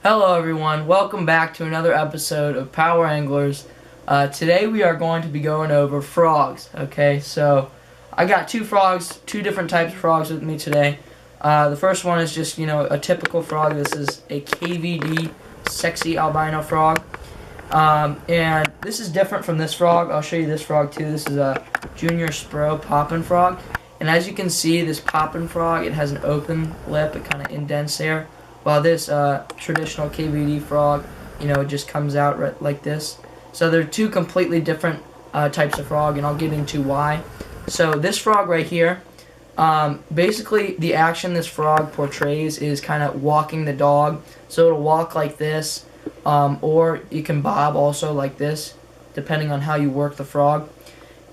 Hello everyone, welcome back to another episode of Power Anglers. Today we are going to be going over frogs, okay? So, I got two different types of frogs with me today. The first one is just, a typical frog. This is a KVD sexy albino frog. And this is different from this frog. I'll show you this frog too. This is a junior spro poppin' frog. And as you can see, this poppin' frog, it has an open lip. It kind of indents there. While this traditional KVD frog, it just comes out right like this. So they're two completely different types of frog, and I'll get into why. So this frog right here, basically the action this frog portrays is kind of walking the dog. So it'll walk like this, or you can bob also like this, depending on how you work the frog.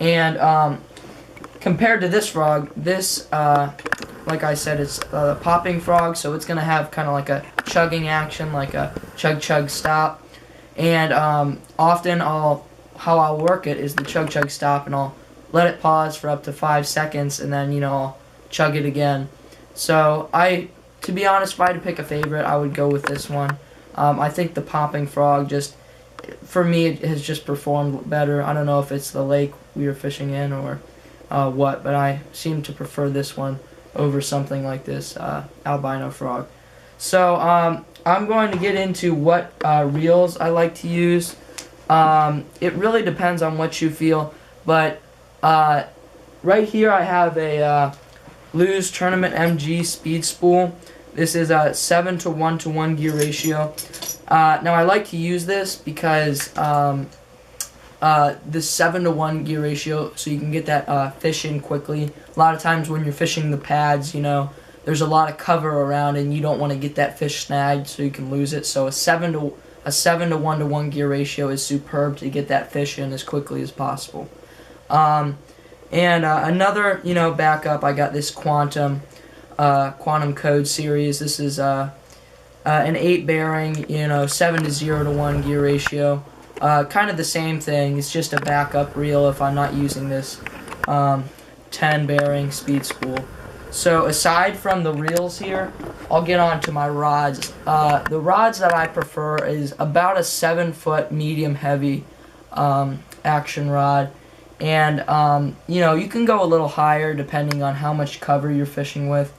And compared to this frog, this like I said, it's a popping frog, so it's going to have kind of like a chugging action, like a chug stop. And often how I'll work it is the chug stop, and I'll let it pause for up to 5 seconds, and then I'll chug it again. So to be honest, if I had to pick a favorite, I would go with this one. I think the popping frog for me, it has just performed better. I don't know if it's the lake we were fishing in or what, but I seem to prefer this one over something like this albino frog. So I'm going to get into what reels I like to use. It really depends on what you feel, but right here I have a Lew's Tournament MG speed spool. This is a 7:1 gear ratio. Now I like to use this because this 7:1 gear ratio, so you can get that fish in quickly. A lot of times when you're fishing the pads, there's a lot of cover around, and you don't want to get that fish snagged so you can lose it. So a 7:1 gear ratio is superb to get that fish in as quickly as possible. Another backup, I got this Quantum Code series. This is an 8 bearing, 7:0 gear ratio. Kind of the same thing. It's just a backup reel if I'm not using this 10 bearing speed spool. So aside from the reels here, I'll get on to my rods. The rods that I prefer is about a 7-foot medium heavy action rod. And you can go a little higher depending on how much cover you're fishing with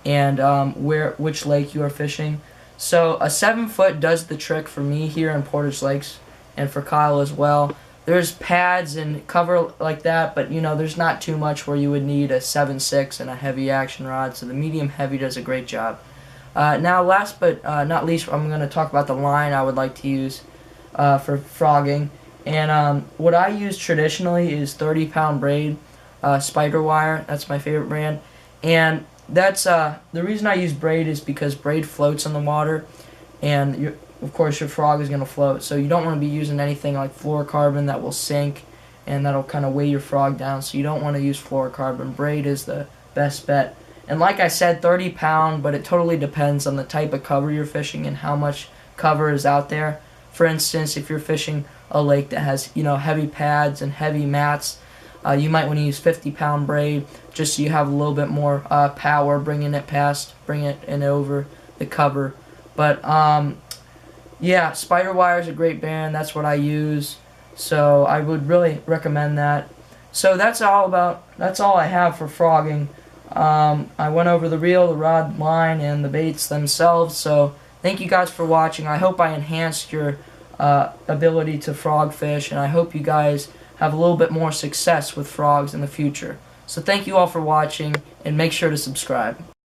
and which lake you are fishing. So a 7-foot does the trick for me here in Portage Lakes, and for Kyle as well. There's pads and cover like that, but there's not too much where you would need a 7.6 and a heavy action rod, so the medium heavy does a great job. Now last but not least, I'm going to talk about the line I would like to use for frogging. And what I use traditionally is 30-pound braid spider wire. That's my favorite brand. And that's the reason I use braid is because braid floats on the water, and of course your frog is going to float, so you don't want to be using anything like fluorocarbon that will sink and that'll kind of weigh your frog down, so you don't want to use fluorocarbon. Braid is the best bet. And like I said, 30-pound, but it totally depends on the type of cover you're fishing and how much cover is out there. For instance, if you're fishing a lake that has heavy pads and heavy mats, you might want to use 50-pound braid just so you have a little bit more power bringing it in over the cover. But yeah, spider wire is a great brand. That's what I use. So I would really recommend that. So that's all I have for frogging. I went over the reel, the rod, line, and the baits themselves. So thank you guys for watching. I hope I enhanced your ability to frog fish, and I hope you guys have a little bit more success with frogs in the future. So thank you all for watching, and make sure to subscribe.